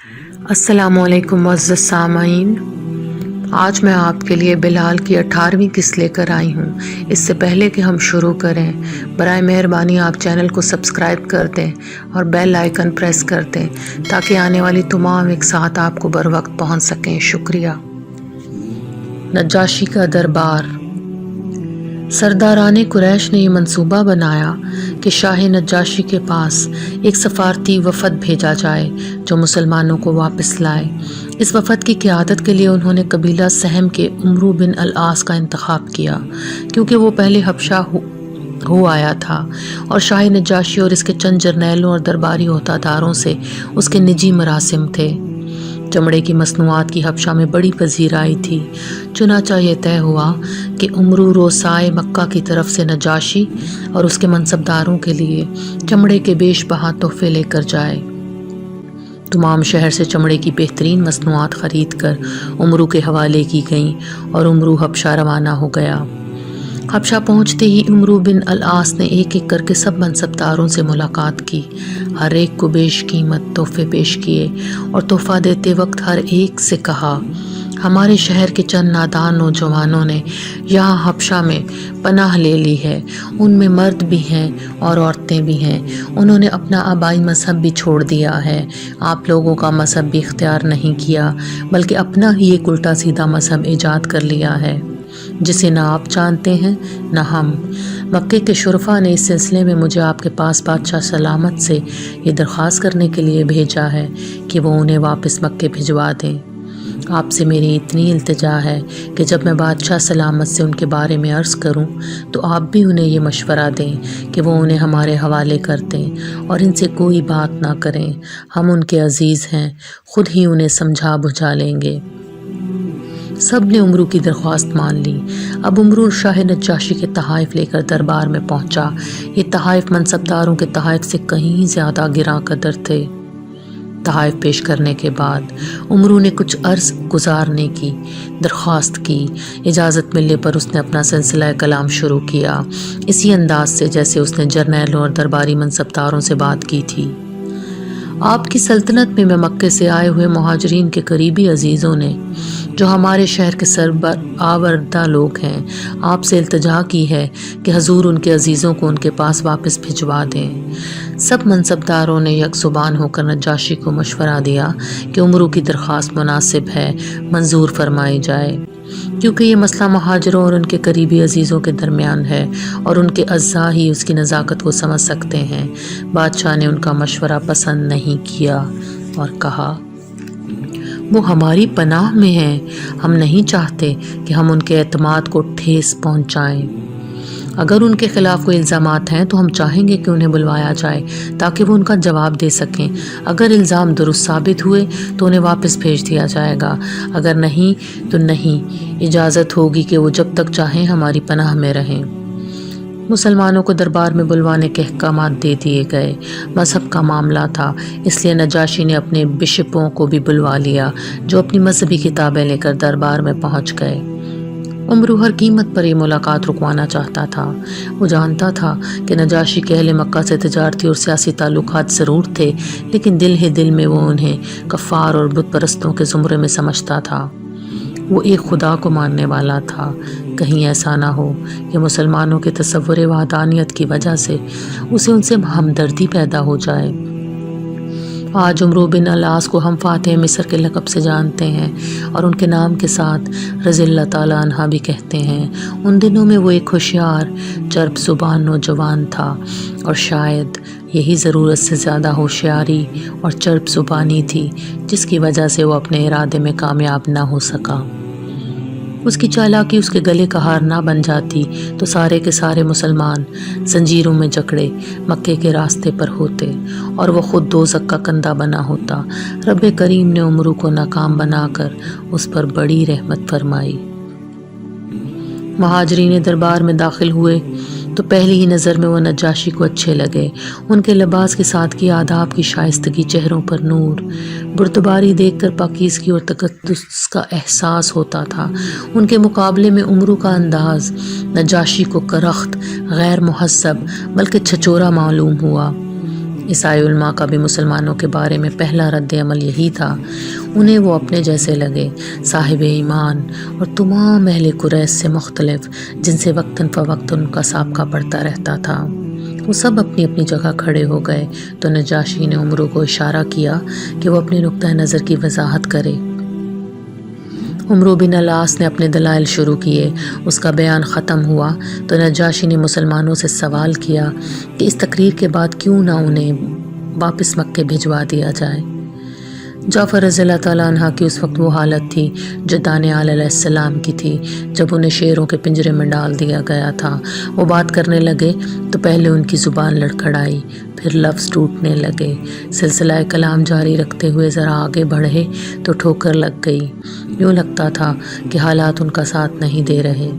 السلام علیکم معزز سامعین، آج میں آپ کے لیے بلال کی 18ویں قسط لے کر آئی ہوں۔ اس سے پہلے کہ ہم شروع کریں، برائے مہربانی آپ چینل کو سبسکرائب کر دیں اور بیل آئیکن پریس کر دیں تاکہ آنے والی تمام ایک ساتھ آپ کو بر وقت پہنچ سکیں۔ شکریہ۔ نجاشی کا دربار۔ سرداران قریش نے یہ منصوبہ بنایا کہ شاہ نجاشی کے پاس ایک سفارتی وفد بھیجا جائے جو مسلمانوں کو واپس لائے۔ اس وفد کی قیادت کے لیے انہوں نے قبیلہ سہم کے عمرو بن العاص کا انتخاب کیا، کیونکہ وہ پہلے حبشہ ہو آیا تھا اور شاہ نجاشی اور اس کے چند جرنیلوں اور درباری عہدیداروں سے اس کے نجی مراسم تھے۔ چمڑے کی مصنوعات کی حبشہ میں بڑی پذیرائی تھی، چنانچہ یہ طے ہوا کہ عمرو روسائے مکہ کی طرف سے نجاشی اور اس کے منصبداروں کے لیے چمڑے کے بیش بہا تحفے لے کر جائے۔ تمام شہر سے چمڑے کی بہترین مصنوعات خرید کر عمرو کے حوالے کی گئیں اور عمرو حبشہ روانہ ہو گیا۔ حبشہ پہنچتے ہی عمرو بن العاص نے ایک ایک کر کے سب منصبداروں سے ملاقات کی، ہر ایک کو بیش قیمت تحفے پیش کیے اور تحفہ دیتے وقت ہر ایک سے کہا، ہمارے شہر کے چند نادان نوجوانوں نے یہاں حبشہ میں پناہ لے لی ہے، ان میں مرد بھی ہیں اور عورتیں بھی ہیں، انہوں نے اپنا آبائی مذہب بھی چھوڑ دیا ہے، آپ لوگوں کا مذہب بھی اختیار نہیں کیا بلکہ اپنا ہی ایک الٹا سیدھا مذہب ایجاد کر لیا ہے جسے نہ آپ جانتے ہیں نہ ہم۔ مکے کے شرفاء نے اس سلسلے میں مجھے آپ کے پاس بادشاہ سلامت سے یہ درخواست کرنے کے لیے بھیجا ہے کہ وہ انہیں واپس مکے بھجوا دیں۔ آپ سے میری اتنی التجا ہے کہ جب میں بادشاہ سلامت سے ان کے بارے میں عرض کروں تو آپ بھی انہیں یہ مشورہ دیں کہ وہ انہیں ہمارے حوالے کر دیں اور ان سے کوئی بات نہ کریں، ہم ان کے عزیز ہیں، خود ہی انہیں سمجھا بجھا لیں گے۔ سب نے عمرو کی درخواست مان لی۔ اب عمرو شاہ نجاشی کے تحائف لے کر دربار میں پہنچا۔ یہ تحائف منصبداروں کے تحائف سے کہیں زیادہ گراں قدر تھے۔ تحائف پیش کرنے کے بعد عمرو نے کچھ عرض گزارنے کی درخواست کی۔ اجازت ملنے پر اس نے اپنا سلسلہ کلام شروع کیا، اسی انداز سے جیسے اس نے جرنیلوں اور درباری منصبداروں سے بات کی تھی۔ آپ کی سلطنت میں مکے سے آئے ہوئے مہاجرین کے قریبی عزیزوں نے، جو ہمارے شہر کے سربراوردہ لوگ ہیں، آپ سے التجا کی ہے کہ حضور ان کے عزیزوں کو ان کے پاس واپس بھجوا دیں۔ سب منصبداروں نے یک زبان ہو کر نجاشی کو مشورہ دیا کہ عمرو کی درخواست مناسب ہے، منظور فرمائی جائے، کیونکہ یہ مسئلہ مہاجروں اور ان کے قریبی عزیزوں کے درمیان ہے اور ان کے اعضاء ہی اس کی نزاکت کو سمجھ سکتے ہیں۔ بادشاہ نے ان کا مشورہ پسند نہیں کیا اور کہا، وہ ہماری پناہ میں ہیں، ہم نہیں چاہتے کہ ہم ان کے اعتماد کو ٹھیس پہنچائیں۔ اگر ان کے خلاف کوئی الزامات ہیں تو ہم چاہیں گے کہ انہیں بلوایا جائے تاکہ وہ ان کا جواب دے سکیں۔ اگر الزام درست ثابت ہوئے تو انہیں واپس بھیج دیا جائے گا، اگر نہیں تو نہیں، اجازت ہوگی کہ وہ جب تک چاہیں ہماری پناہ میں رہیں۔ مسلمانوں کو دربار میں بلوانے کے احکامات دے دیے گئے۔ مذہب کا معاملہ تھا، اس لیے نجاشی نے اپنے بشپوں کو بھی بلوا لیا جو اپنی مذہبی کتابیں لے کر دربار میں پہنچ گئے۔ عمرو ہر قیمت پر یہ ملاقات رکوانا چاہتا تھا۔ وہ جانتا تھا کہ نجاشی کے اہل مکہ سے تجارتی اور سیاسی تعلقات ضرور تھے، لیکن دل ہی دل میں وہ انہیں کفار اور بت پرستوں کے زمرے میں سمجھتا تھا۔ وہ ایک خدا کو ماننے والا تھا، کہیں ایسا نہ ہو کہ مسلمانوں کے تصور وحدانیت کی وجہ سے اسے ان سے ہمدردی پیدا ہو جائے۔ آج عمرو بن العاص کو ہم فاتح مصر کے لقب سے جانتے ہیں اور ان کے نام کے ساتھ رضی اللہ تعالیٰ عنہ بھی کہتے ہیں۔ ان دنوں میں وہ ایک ہوشیار چرب زبان نوجوان تھا اور شاید یہی ضرورت سے زیادہ ہوشیاری اور چرب زبانی تھی جس کی وجہ سے وہ اپنے ارادے میں کامیاب نہ ہو سکا۔ اس کی چالاکی اس کے گلے کا ہار نہ بن جاتی تو سارے کے سارے مسلمان زنجیروں میں جکڑے مکے کے راستے پر ہوتے اور وہ خود دوزخ کا کندہ بنا ہوتا۔ رب کریم نے عمرو کو ناکام بنا کر اس پر بڑی رحمت فرمائی۔ مہاجرین دربار میں داخل ہوئے تو پہلی ہی نظر میں وہ نجاشی کو اچھے لگے۔ ان کے لباس کے ساتھ کی آداب کی شائستگی، چہروں پر نور، بردباری دیکھ کر پاکیزگی اور تقدس کا احساس ہوتا تھا۔ ان کے مقابلے میں عمرو کا انداز نجاشی کو کرخت، غیر مہذب بلکہ چھچورا معلوم ہوا۔ عیسائی علماء کا بھی مسلمانوں کے بارے میں پہلا رد عمل یہی تھا۔ انہیں وہ اپنے جیسے لگے، صاحب ایمان اور تمام اہل قریش سے مختلف، جن سے وقتاً فوقتاً ان کا سابقہ پڑتا رہتا تھا۔ وہ سب اپنی اپنی جگہ کھڑے ہو گئے تو نجاشی نے عمرو کو اشارہ کیا کہ وہ اپنے نقطہ نظر کی وضاحت کرے۔ عمرو بن العاص نے اپنے دلائل شروع کیے۔ اس کا بیان ختم ہوا تو نجاشی نے مسلمانوں سے سوال کیا کہ اس تقریر کے بعد کیوں نہ انہیں واپس مکے بھجوا دیا جائے۔ جعفر رضی اللہ تعالیٰ عنہ کی اس وقت وہ حالت تھی جو دانیال علیہ السلام کی تھی جب انہیں شیروں کے پنجرے میں ڈال دیا گیا تھا۔ وہ بات کرنے لگے تو پہلے ان کی زبان لڑکھڑائی، پھر لفظ ٹوٹنے لگے۔ سلسلہ کلام جاری رکھتے ہوئے ذرا آگے بڑھے تو ٹھوکر لگ گئی۔ یوں لگتا تھا کہ حالات ان کا ساتھ نہیں دے رہے۔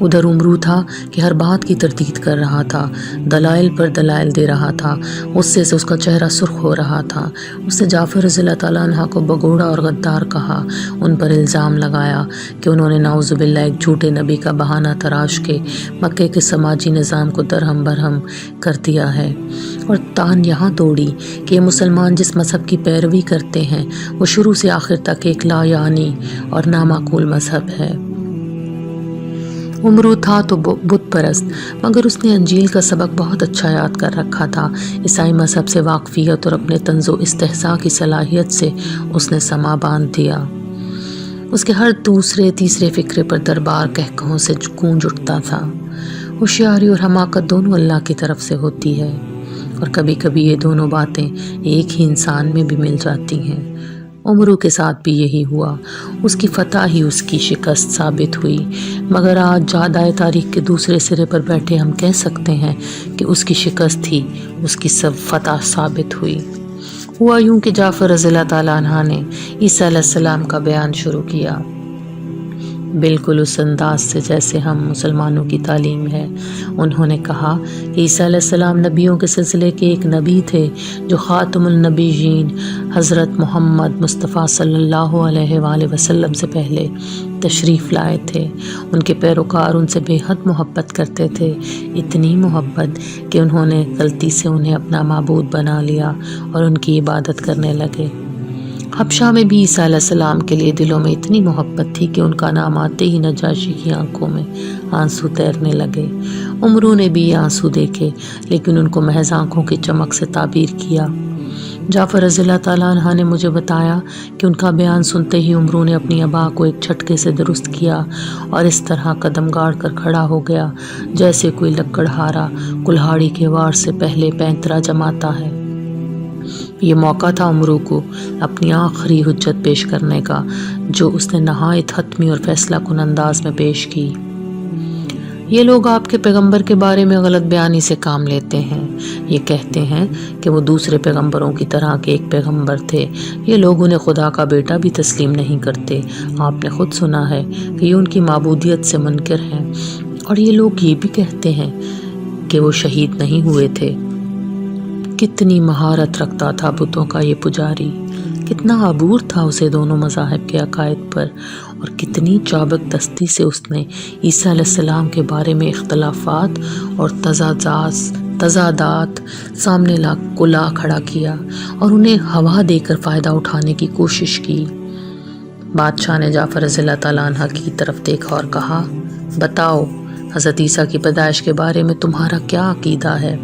ادھر عمرو تھا کہ ہر بات کی تردید کر رہا تھا، دلائل پر دلائل دے رہا تھا، غصے سے اس کا چہرہ سرخ ہو رہا تھا۔ اس نے جعفر رضی اللہ تعالیٰ عنہ کو بگوڑا اور غدار کہا، ان پر الزام لگایا کہ انہوں نے نعوذ باللہ ایک جھوٹے نبی کا بہانہ تراش کے مکے کے سماجی نظام کو درہم برہم کر دیا ہے، اور تان یہاں توڑی کہ یہ مسلمان جس مذہب کی پیروی کرتے ہیں وہ شروع سے آخر تک ایک لا یعنی اور نامعقول مذہب ہے۔ عمرو تھا تو بت پرست، مگر اس نے انجیل کا سبق بہت اچھا یاد کر رکھا تھا۔ عیسائی مذہب سے واقفیت اور اپنے طنز و استحصاء کی صلاحیت سے اس نے سما باندھ دیا۔ اس کے ہر دوسرے تیسرے فکرے پر دربار کہکہوں سے گونج اٹھتا تھا۔ ہوشیاری اور حماقت دونوں اللہ کی طرف سے ہوتی ہے، اور کبھی کبھی یہ دونوں باتیں ایک ہی انسان میں بھی مل جاتی ہیں۔ عمرو کے ساتھ بھی یہی ہوا، اس کی فتح ہی اس کی شکست ثابت ہوئی، مگر آج جادۂ تاریخ کے دوسرے سرے پر بیٹھے ہم کہہ سکتے ہیں کہ اس کی شکست ہی اس کی سب فتح ثابت ہوئی۔ ہوا یوں کہ جعفر رضی اللہ تعالیٰ عنہ نے عیسیٰ علیہ السلام کا بیان شروع کیا، بالکل اس انداز سے جیسے ہم مسلمانوں کی تعلیم ہے۔ انہوں نے کہا کہ عیسیٰ علیہ السلام نبیوں کے سلسلے کے ایک نبی تھے جو خاتم النبیین حضرت محمد مصطفیٰ صلی اللہ علیہ وآلہ وسلم سے پہلے تشریف لائے تھے۔ ان کے پیروکار ان سے بے حد محبت کرتے تھے، اتنی محبت کہ انہوں نے غلطی سے انہیں اپنا معبود بنا لیا اور ان کی عبادت کرنے لگے۔ حبشہ میں بھی عیسیٰ علیہ السلام کے لیے دلوں میں اتنی محبت تھی کہ ان کا نام آتے ہی نجاشی کی آنکھوں میں آنسو تیرنے لگے۔ عمرو نے بھی یہ آنسو دیکھے، لیکن ان کو محض آنکھوں کی چمک سے تعبیر کیا۔ جعفر رضی اللہ تعالیٰ عنہ نے مجھے بتایا کہ ان کا بیان سنتے ہی عمرو نے اپنی ابا کو ایک جھٹکے سے درست کیا اور اس طرح قدم گاڑ کر کھڑا ہو گیا جیسے کوئی لکڑہارا کلہاڑی کے وار سے پہلے پینترا جماتا ہے۔ یہ موقع تھا عمرو کو اپنی آخری حجت پیش کرنے کا، جو اس نے نہایت حتمی اور فیصلہ کن انداز میں پیش کی۔ یہ لوگ آپ کے پیغمبر کے بارے میں غلط بیانی سے کام لیتے ہیں۔ یہ کہتے ہیں کہ وہ دوسرے پیغمبروں کی طرح کے ایک پیغمبر تھے۔ یہ لوگ انہیں خدا کا بیٹا بھی تسلیم نہیں کرتے۔ آپ نے خود سنا ہے کہ یہ ان کی معبودیت سے منکر ہیں، اور یہ لوگ یہ بھی کہتے ہیں کہ وہ شہید نہیں ہوئے تھے۔ کتنی مہارت رکھتا تھا بتوں کا یہ پجاری، کتنا عبور تھا اسے دونوں مذاہب کے عقائد پر، اور کتنی چابک دستی سے اس نے عیسیٰ علیہ السلام کے بارے میں اختلافات اور تضادات سامنے لا کھڑا کیا اور انہیں ہوا دے کر فائدہ اٹھانے کی کوشش کی۔ بادشاہ نے جعفر رضی اللہ تعالیٰ عنہ کی طرف دیکھا اور کہا، بتاؤ حضرت عیسیٰ کی پیدائش کے بارے میں تمہارا کیا عقیدہ ہے؟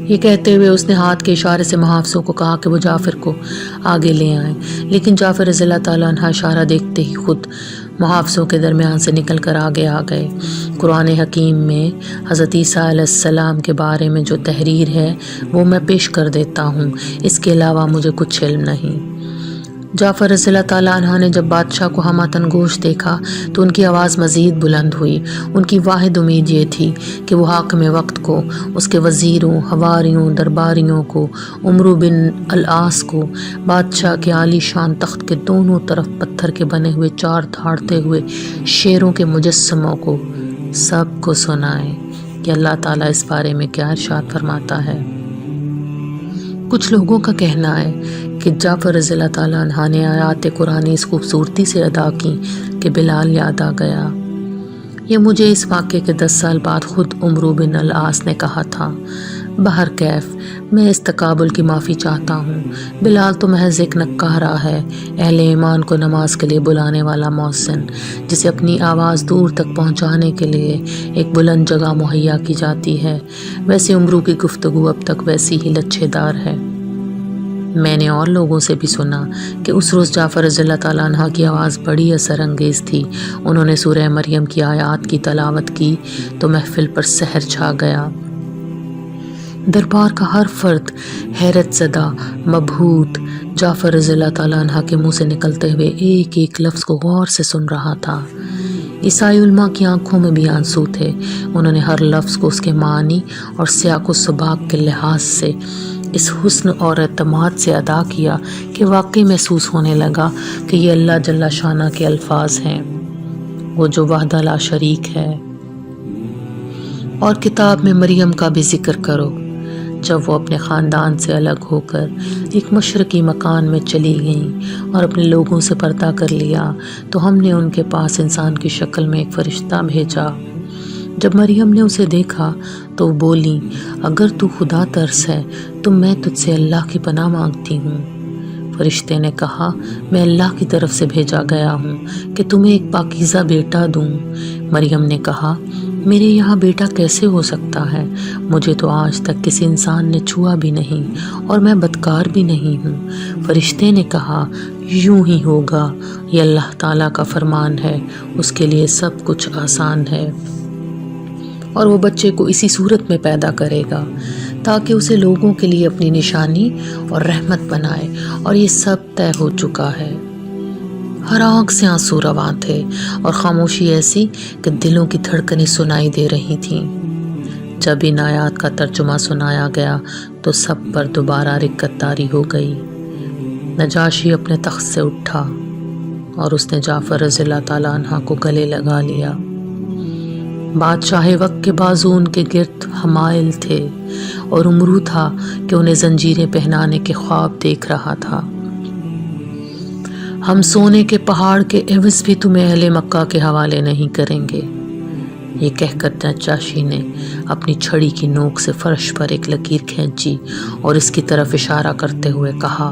یہ کہتے ہوئے اس نے ہاتھ کے اشارے سے محافظوں کو کہا کہ وہ جعفر کو آگے لے آئیں، لیکن جعفر رضی اللہ تعالیٰ عنہ اشارہ دیکھتے ہی خود محافظوں کے درمیان سے نکل کر آگے آ گئے۔ قرآن حکیم میں حضرت عیسیٰ علیہ السلام کے بارے میں جو تحریر ہے وہ میں پیش کر دیتا ہوں، اس کے علاوہ مجھے کچھ علم نہیں۔ جعفر رضی اللہ تعالیٰ عنہ نے جب بادشاہ کو ہمہ گوش دیکھا تو ان کی آواز مزید بلند ہوئی۔ ان کی واحد امید یہ تھی کہ وہ حاکم وقت کو، اس کے وزیروں، حواریوں، درباریوں کو، عمرو بن العاص کو، بادشاہ کے عالی شان تخت کے دونوں طرف پتھر کے بنے ہوئے چار دھاڑتے ہوئے شیروں کے مجسموں کو سب کو سنائے کہ اللہ تعالیٰ اس بارے میں کیا ارشاد فرماتا ہے۔ کچھ لوگوں کا کہنا ہے کہ جعفر رضی اللہ تعالیٰ عنہ نے آیات قرآن اس خوبصورتی سے ادا کی کہ بلال یاد آ گیا۔ یہ مجھے اس واقعے کے 10 سال بعد خود عمرو بن العاص نے کہا تھا۔ بہر کیف میں اس تقابل کی معافی چاہتا ہوں۔ بلال تو محض ایک نکارہ ہے، اہل ایمان کو نماز کے لیے بلانے والا مؤذن، جسے اپنی آواز دور تک پہنچانے کے لیے ایک بلند جگہ مہیا کی جاتی ہے۔ ویسے عمرو کی گفتگو اب تک ویسی ہی لچھے دار ہے۔ میں نے اور لوگوں سے بھی سنا کہ اس روز جعفر رضی اللہ تعالیٰ عنہ کی آواز بڑی اثر انگیز تھی۔ انہوں نے سورہ مریم کی آیات کی تلاوت کی تو محفل پر سحر چھا گیا۔ دربار کا ہر فرد حیرت زدہ، مبہوت جعفر رضی اللہ تعالیٰ عنہ کے منہ سے نکلتے ہوئے ایک ایک لفظ کو غور سے سن رہا تھا۔ عیسائی علماء کی آنکھوں میں بھی آنسو تھے۔ انہوں نے ہر لفظ کو اس کے معنی اور سیاق و سباق کے لحاظ سے اس حسن اور اعتماد سے ادا کیا کہ واقعی محسوس ہونے لگا کہ یہ اللہ جل شانہ کے الفاظ ہیں، وہ جو وحدہ لا شریک ہے۔ اور کتاب میں مریم کا بھی ذکر کرو، جب وہ اپنے خاندان سے الگ ہو کر ایک مشرقی مکان میں چلی گئیں اور اپنے لوگوں سے پردہ کر لیا تو ہم نے ان کے پاس انسان کی شکل میں ایک فرشتہ بھیجا۔ جب مریم نے اسے دیکھا تو وہ بولی، اگر تو خدا ترس ہے تو میں تجھ سے اللہ کی پناہ مانگتی ہوں۔ فرشتے نے کہا، میں اللہ کی طرف سے بھیجا گیا ہوں کہ تمہیں ایک پاکیزہ بیٹا دوں۔ مریم نے کہا، میرے یہاں بیٹا کیسے ہو سکتا ہے؟ مجھے تو آج تک کسی انسان نے چھوا بھی نہیں اور میں بدکار بھی نہیں ہوں۔ فرشتے نے کہا، یوں ہی ہوگا، یہ اللہ تعالیٰ کا فرمان ہے، اس کے لیے سب کچھ آسان ہے، اور وہ بچے کو اسی صورت میں پیدا کرے گا تاکہ اسے لوگوں کے لیے اپنی نشانی اور رحمت بنائے، اور یہ سب طے ہو چکا ہے۔ ہر آنکھ سے آنسو رواں تھے اور خاموشی ایسی کہ دلوں کی دھڑکنیں سنائی دے رہی تھیں۔ جب ان آیات کا ترجمہ سنایا گیا تو سب پر دوبارہ رکت طاری ہو گئی۔ نجاشی اپنے تخت سے اٹھا اور اس نے جعفر رضی اللہ تعالیٰ عنہ کو گلے لگا لیا۔ بادشاہ وقت کے بازو ان کے گرد حمائل تھے اور عمرو تھا کہ انہیں زنجیریں پہنانے کے خواب دیکھ رہا تھا۔ ہم سونے کے پہاڑ کے عوض بھی تمہیں اہل مکہ کے حوالے نہیں کریں گے، یہ کہہ کر نجاشی نے اپنی چھڑی کی نوک سے فرش پر ایک لکیر کھینچی اور اس کی طرف اشارہ کرتے ہوئے کہا،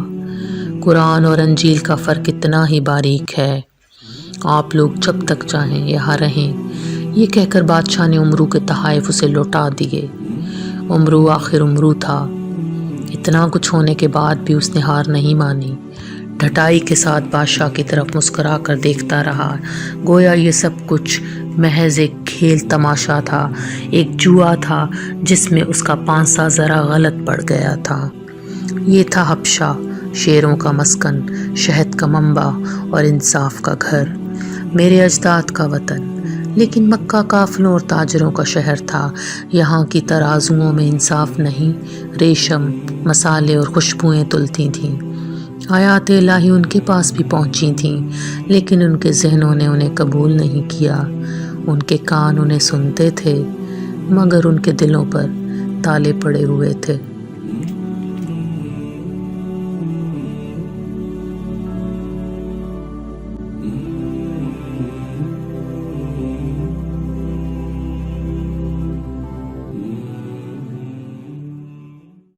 قرآن اور انجیل کا فرق اتنا ہی باریک ہے، آپ لوگ جب تک چاہیں یہاں رہیں۔ یہ کہہ کر بادشاہ نے عمرو کے تحائف اسے لوٹا دیے۔ عمرو آخر عمرو تھا، اتنا کچھ ہونے کے بعد بھی اس نے ہار نہیں مانی۔ ڈھٹائی کے ساتھ بادشاہ کی طرف مسکرا کر دیکھتا رہا، گویا یہ سب کچھ محض ایک کھیل تماشا تھا، ایک جوا تھا جس میں اس کا پانسا ذرا غلط پڑ گیا تھا۔ یہ تھا حبشہ، شیروں کا مسکن، شہد کا منبع اور انصاف کا گھر، میرے اجداد کا وطن۔ لیکن مکہ قافلوں اور تاجروں کا شہر تھا، یہاں کی ترازوؤں میں انصاف نہیں، ریشم، مسالے اور خوشبوئیں تلتی تھیں۔ آیات الہی ان کے پاس بھی پہنچی تھیں، لیکن ان کے ذہنوں نے انہیں قبول نہیں کیا۔ ان کے کان انہیں سنتے تھے، مگر ان کے دلوں پر تالے پڑے ہوئے تھے۔